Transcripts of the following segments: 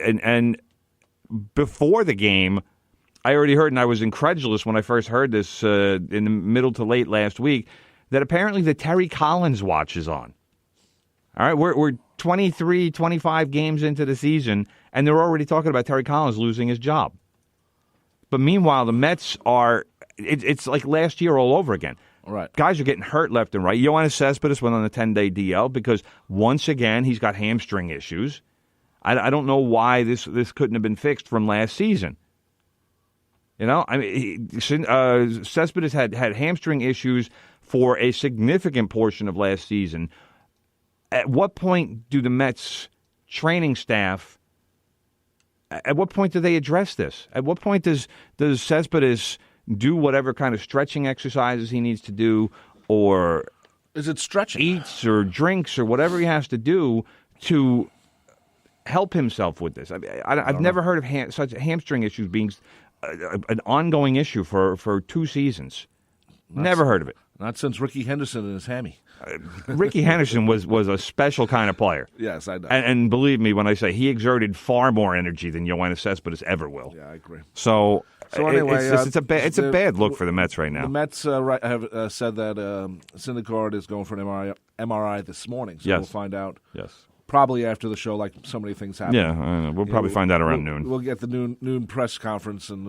And before the game, I already heard, and I was incredulous when I first heard this in the middle to late last week, that apparently the Terry Collins watch is on. All right, we're 23, 25 games into the season, and they're already talking about Terry Collins losing his job. But meanwhile, the Mets are, it's like last year all over again. Right. Guys are getting hurt left and right. Yoenis Cespedes went on a 10-day DL because, once again, he's got hamstring issues. I don't know why this couldn't have been fixed from last season. You know, I mean, Cespedes had hamstring issues for a significant portion of last season. At what point do the Mets training staff, at what point do they address this? At what point does Cespedes do whatever kind of stretching exercises he needs to do, or is it stretching? Eats or drinks or whatever he has to do to help himself with this? I mean, I've never heard of such hamstring issues being an ongoing issue for 2 seasons. Never heard of it. Not since Ricky Henderson and his hammy. Ricky Henderson was a special kind of player. Yes, I know. And believe me when I say he exerted far more energy than Yoenis Cespedes ever will. Yeah, I agree. So anyway, it's a bad look for the Mets right now. The Mets have said that Syndergaard is going for an MRI this morning, so we'll find out. Yes. Probably after the show, like so many things happen. Yeah, I know. We'll probably find out around noon. We'll get the noon press conference, and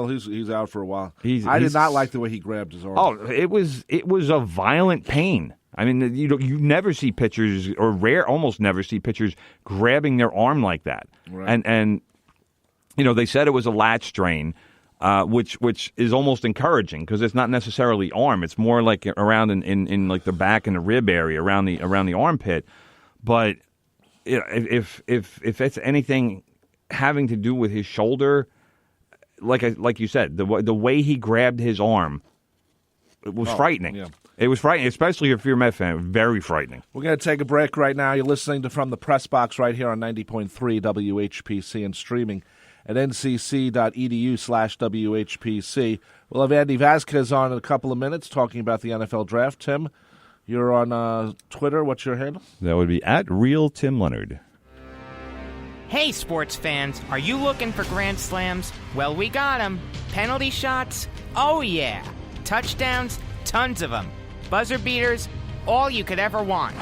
he's out for a while. I did not like the way he grabbed his arm. Oh, it was a violent pain. I mean, you never see pitchers, or almost never see pitchers grabbing their arm like that. Right. And they said it was a lat strain, which is almost encouraging because it's not necessarily arm. It's more like around in like the back and the rib area, around the armpit. But if it's anything having to do with his shoulder, like you said, the way he grabbed his arm, it was frightening. Yeah. It was frightening, especially if you're a Met fan. Very frightening. We're going to take a break right now. You're listening to From the Pressbox right here on 90.3 WHPC and streaming at ncc.edu/WHPC. We'll have Andy Vasquez on in a couple of minutes talking about the NFL Draft. Tim, you're on Twitter. What's your handle? That would be @RealTimLeonard. Hey, sports fans, are you looking for grand slams? Well, we got them. Penalty shots? Oh, yeah. Touchdowns? Tons of them. Buzzer beaters? All you could ever want.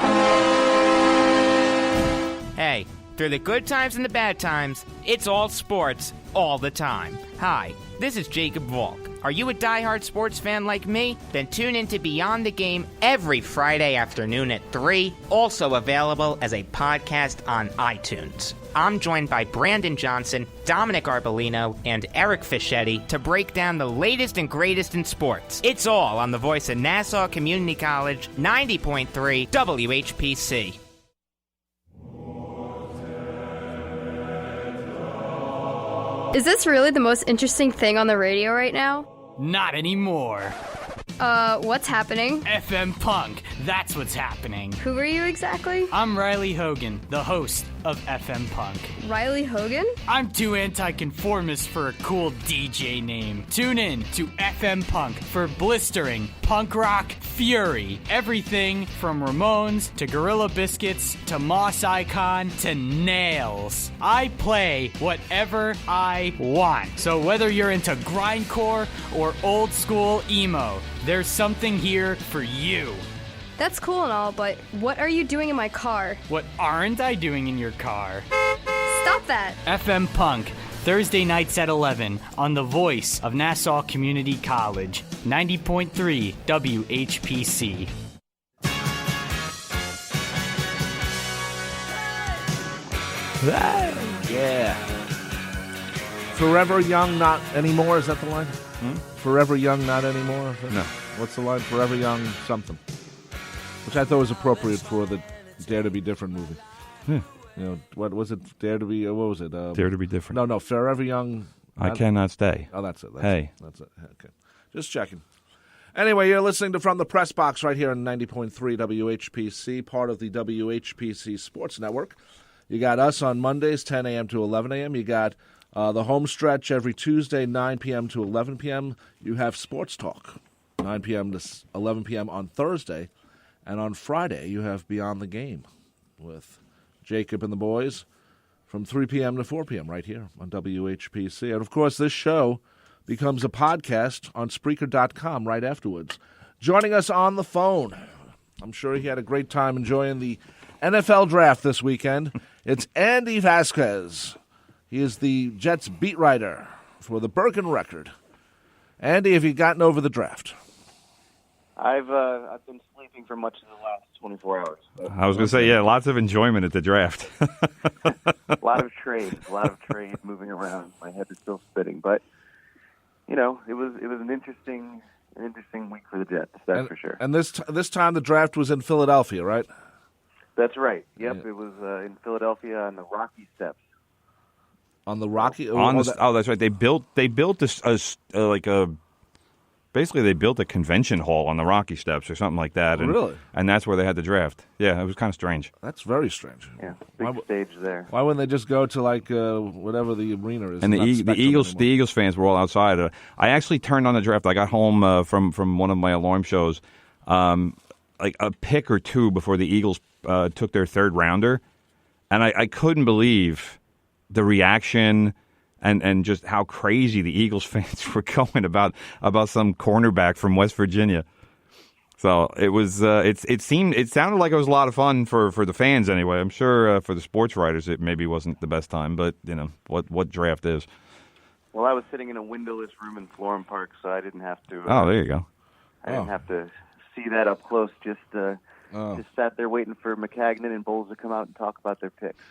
Hey, through the good times and the bad times, it's all sports, all the time. Hi, this is Jacob Volk. Are you a diehard sports fan like me? Then tune in to Beyond the Game every Friday afternoon at 3, also available as a podcast on iTunes. I'm joined by Brandon Johnson, Dominic Arbolino, and Eric Fischetti to break down the latest and greatest in sports. It's all on the voice of Nassau Community College, 90.3 WHPC. Is this really the most interesting thing on the radio right now? Not anymore. What's happening? FM Punk, that's what's happening. Who are you exactly? I'm Riley Hogan, the host of FM Punk. Riley Hogan? I'm too anti-conformist for a cool DJ name. Tune in to FM Punk for blistering punk rock fury. Everything from Ramones to Gorilla Biscuits to Moss Icon to Nails. I play whatever I want. So whether you're into grindcore or old school emo, there's something here for you. That's cool and all, but what are you doing in my car? What aren't I doing in your car? Stop that! FM Punk, Thursday nights at 11 on the voice of Nassau Community College, 90.3 WHPC. Yeah. Forever young, not anymore. Is that the line? Forever young, not anymore? No. What's the line? Forever young, something. Which I thought was appropriate for the Dare to Be Different movie. Yeah. You know, what was it? Dare to Be, what was it? Dare to Be Different. No, Forever Young. I Cannot Stay. Oh, that's it. That's it. Okay. Just checking. Anyway, you're listening to From the Press Box right here on 90.3 WHPC, part of the WHPC Sports Network. You got us on Mondays, 10 a.m. to 11 a.m. You got the home stretch every Tuesday, 9 p.m. to 11 p.m. You have Sports Talk, 9 p.m. to 11 p.m. on Thursday. And on Friday, you have Beyond the Game with Jacob and the boys. from 3 p.m. to 4 p.m. right here on WHPC. And, of course, this show becomes a podcast on Spreaker.com right afterwards. Joining us on the phone, I'm sure he had a great time enjoying the NFL draft this weekend. It's Andy Vasquez. He is the Jets beat writer for the Bergen Record. Andy, have you gotten over the draft? I've been sleeping for much of the last 24 hours. I was going to say, yeah, lots of enjoyment at the draft. A lot of trade moving around. My head is still spinning, but it was an interesting week for the Jets. That's for sure. And this time the draft was in Philadelphia, right? That's right. Yep, yeah. It was in Philadelphia on the Rocky Steps. On the Rocky. That's right. They built Basically, they built a convention hall on the Rocky Steps or something like that. And, really? And that's where they had the draft. Yeah, it was kind of strange. That's very strange. Yeah, big stage there. Why wouldn't they just go to whatever the arena is? And the Eagles fans were all outside. I actually turned on the draft. I got home from one of my alarm shows, like a pick or two before the Eagles took their third rounder, and I couldn't believe the reaction. And just how crazy the Eagles fans were going about some cornerback from West Virginia. So it was. It sounded like it was a lot of fun for the fans anyway. I'm sure for the sports writers it maybe wasn't the best time, but what draft is. Well, I was sitting in a windowless room in Florham Park, so I didn't have to. Oh, there you go. I didn't have to see that up close. Just sat there waiting for McCagnon and Bowles to come out and talk about their picks.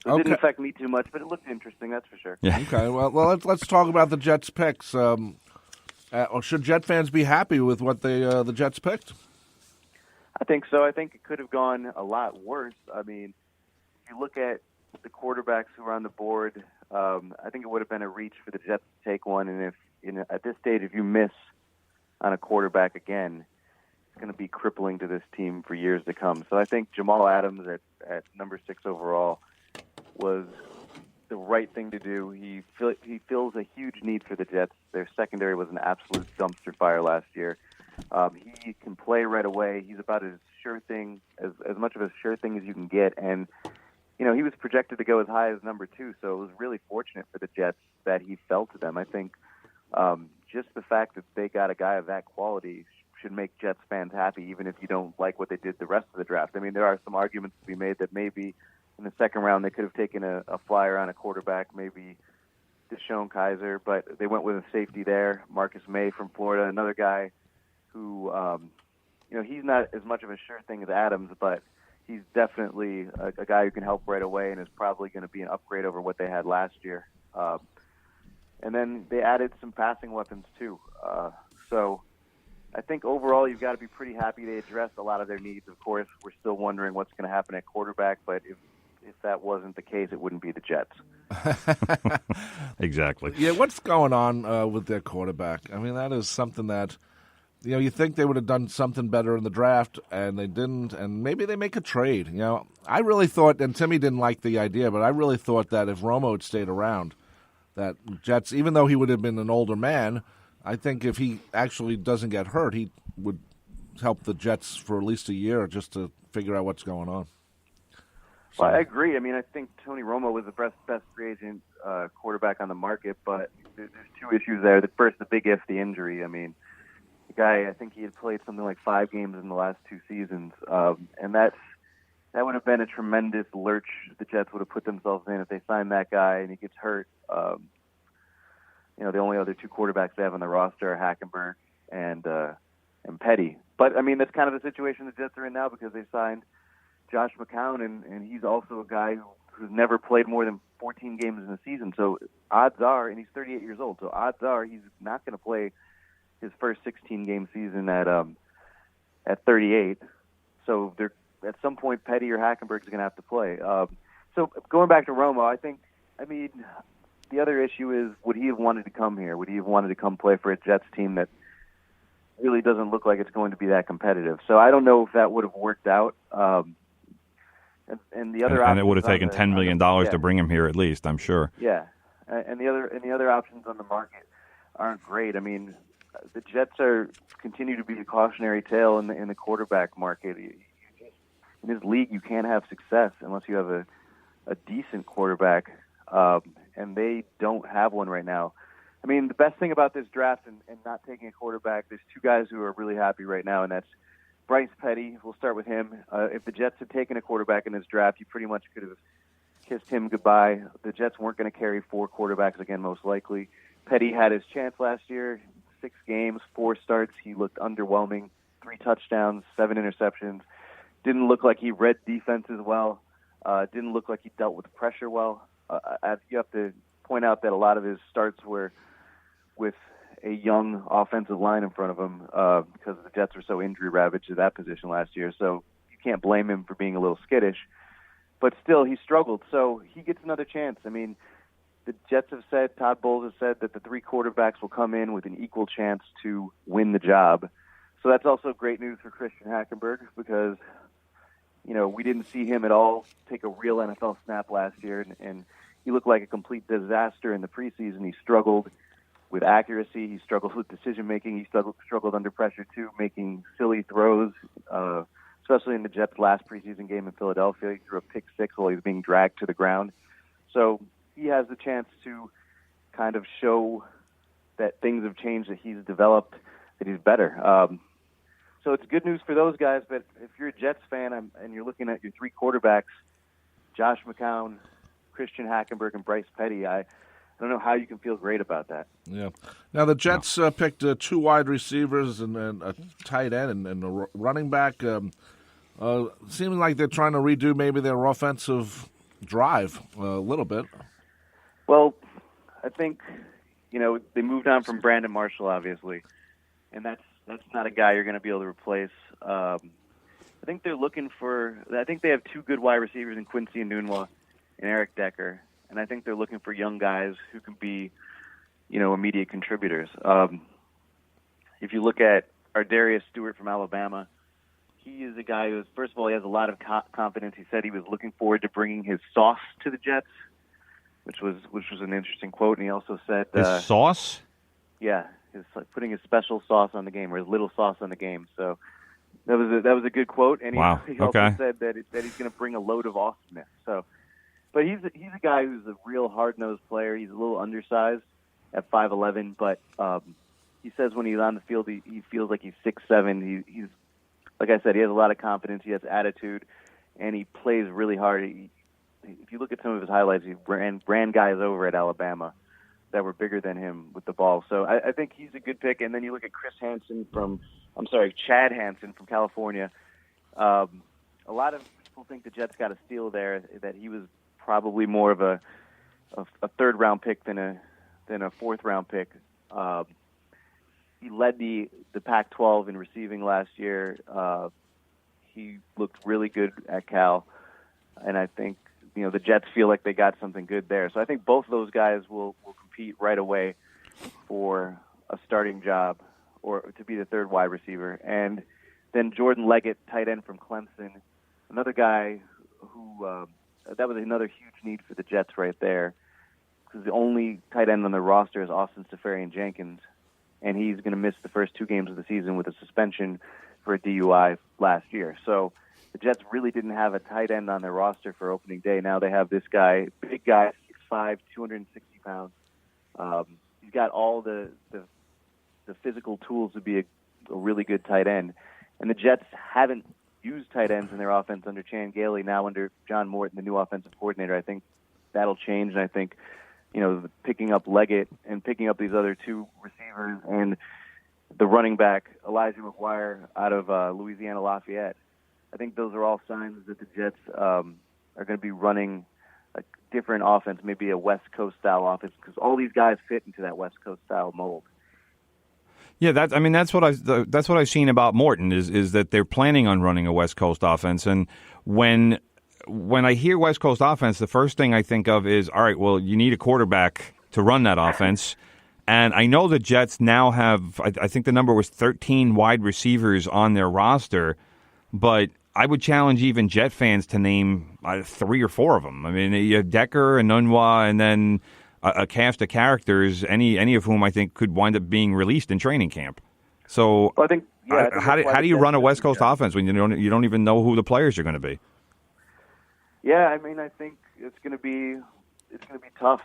So it didn't affect me too much, but it looked interesting, that's for sure. Yeah. Okay, well, let's talk about the Jets' picks. Should Jet fans be happy with what the Jets picked? I think so. I think it could have gone a lot worse. I mean, if you look at the quarterbacks who were on the board, I think it would have been a reach for the Jets to take one. And if at this stage, if you miss on a quarterback again, it's going to be crippling to this team for years to come. So I think Jamal Adams at number 6 overall was the right thing to do. He fills a huge need for the Jets. Their secondary was an absolute dumpster fire last year. He can play right away. He's about as sure thing, as much of a sure thing as you can get. And, he was projected to go as high as number 2, so it was really fortunate for the Jets that he fell to them. I think just the fact that they got a guy of that quality should make Jets fans happy, even if you don't like what they did the rest of the draft. I mean, there are some arguments to be made that maybe in the second round, they could have taken a flyer on a quarterback, maybe Deshaun Kaiser, but they went with a safety there, Marcus May from Florida, another guy who, he's not as much of a sure thing as Adams, but he's definitely a guy who can help right away and is probably going to be an upgrade over what they had last year. And then they added some passing weapons too. So I think overall you've got to be pretty happy they addressed a lot of their needs. Of course, we're still wondering what's going to happen at quarterback, but if that wasn't the case, it wouldn't be the Jets. Exactly. Yeah, what's going on with their quarterback? I mean, that is something that, you think they would have done something better in the draft, and they didn't, and maybe they make a trade. I really thought, and Timmy didn't like the idea, but I really thought that if Romo had stayed around, that Jets, even though he would have been an older man, I think if he actually doesn't get hurt, he would help the Jets for at least a year just to figure out what's going on. Well, I agree. I mean, I think Tony Romo was the best free agent quarterback on the market, but there's two issues there. The first, the big if, the injury. I mean, the guy, I think he had played something like 5 games in the last 2 seasons, and that would have been a tremendous lurch the Jets would have put themselves in if they signed that guy and he gets hurt. The only other 2 quarterbacks they have on the roster are Hackenberg and Petty. But, I mean, that's kind of the situation the Jets are in now because they signed Josh McCown, and he's also a guy who's never played more than 14 games in a season. So odds are, and he's 38 years old, so odds are he's not going to play his first 16-game season at 38. So at some point, Petty or Hackenberg is going to have to play. So going back to Romo, the other issue is, would he have wanted to come here? Would he have wanted to come play for a Jets team that really doesn't look like it's going to be that competitive? So I don't know if that would have worked out. And the other and it would have taken $10 million to bring him here at least, I'm sure. Yeah, and the other options on the market aren't great. I mean, the Jets continue to be a cautionary tale in the quarterback market. In this league, you can't have success unless you have a a decent quarterback, and they don't have one right now. I mean, the best thing about this draft and not taking a quarterback, there's two guys who are really happy right now, and that's Bryce Petty. We'll start with him. If the Jets had taken a quarterback in this draft, you pretty much could have kissed him goodbye. The Jets weren't going to carry 4 quarterbacks again, most likely. Petty had his chance last year, 6 games, 4 starts. He looked underwhelming, 3 touchdowns, 7 interceptions. Didn't look like he read defenses well. Didn't look like he dealt with pressure well. You have to point out that a lot of his starts were with a young offensive line in front of him because the Jets were so injury-ravaged at that position last year. So you can't blame him for being a little skittish. But still, he struggled. So he gets another chance. I mean, the Jets have said, Todd Bowles has said that the 3 quarterbacks will come in with an equal chance to win the job. So that's also great news for Christian Hackenberg because, we didn't see him at all take a real NFL snap last year, and he looked like a complete disaster in the preseason. He struggled with accuracy. He struggled with decision-making. He struggled under pressure, too, making silly throws, especially in the Jets' last preseason game in Philadelphia. He threw a pick-6 while he was being dragged to the ground. So he has the chance to kind of show that things have changed, that he's developed, that he's better. So it's good news for those guys, but if you're a Jets fan and you're looking at your 3 quarterbacks, Josh McCown, Christian Hackenberg, and Bryce Petty, I don't know how you can feel great about that. Yeah. Now, the Jets picked 2 wide receivers and a tight end and a running back. Seems like they're trying to redo maybe their offensive drive a little bit. Well, I think, they moved on from Brandon Marshall, obviously, and that's not a guy you're going to be able to replace. I think they have 2 good wide receivers in Quincy Enunwa and Eric Decker, and I think they're looking for young guys who can be, immediate contributors. If you look at Ardarius Stewart from Alabama, he is a guy who, first of all, he has a lot of confidence. He said he was looking forward to bringing his sauce to the Jets, which was an interesting quote. And he also said, his sauce? Yeah, his putting his special sauce on the game, or his little sauce on the game. So that was a good quote. And he also said that he's going to bring a load of awesomeness. So, but he's a guy who's a real hard-nosed player. He's a little undersized at 5'11", but he says when he's on the field, he feels like he's 6'7". He's like I said, he has a lot of confidence. He has attitude, and he plays really hard. If you look at some of his highlights, he ran guys over at Alabama that were bigger than him with the ball. So I think he's a good pick. And then you look at Chad Hansen from California. A lot of people think the Jets got a steal there, that he was probably more of a 3rd-round pick than a 4th-round pick. He led the Pac-12 in receiving last year. He looked really good at Cal, and I think the Jets feel like they got something good there. So I think both of those guys will compete right away for a starting job or to be the 3rd wide receiver. And then Jordan Leggett, tight end from Clemson, another guy who that was another huge need for the Jets right there, because the only tight end on the roster is Austin Seferian-Jenkins, and he's going to miss the first 2 games of the season with a suspension for a DUI last year. So the Jets really didn't have a tight end on their roster for opening day. Now they have this guy, big guy, 6'5", 260 pounds. He's got all the physical tools to be a really good tight end. And the Jets haven't used tight ends in their offense under Chan Gailey. Now under John Morton, the new offensive coordinator, I think that'll change. And I think, picking up Leggett and picking up these other 2 receivers and the running back, Elijah McGuire, out of Louisiana Lafayette, I think those are all signs that the Jets are going to be running a different offense, maybe a West Coast style offense, because all these guys fit into that West Coast style mold. Yeah, that's what I've seen about Morton is that they're planning on running a West Coast offense, and when I hear West Coast offense, the first thing I think of is, all right, well, you need a quarterback to run that offense. And I know the Jets now have, I think the number was 13 wide receivers on their roster, but I would challenge even Jet fans to name 3 or 4 of them. I mean, you have Decker and Enunwa, and then a cast of characters, any of whom I think could wind up being released in training camp. So I think how do you run a West Coast offense when you don't even know who the players are going to be? Yeah, I mean, I think it's going to be tough.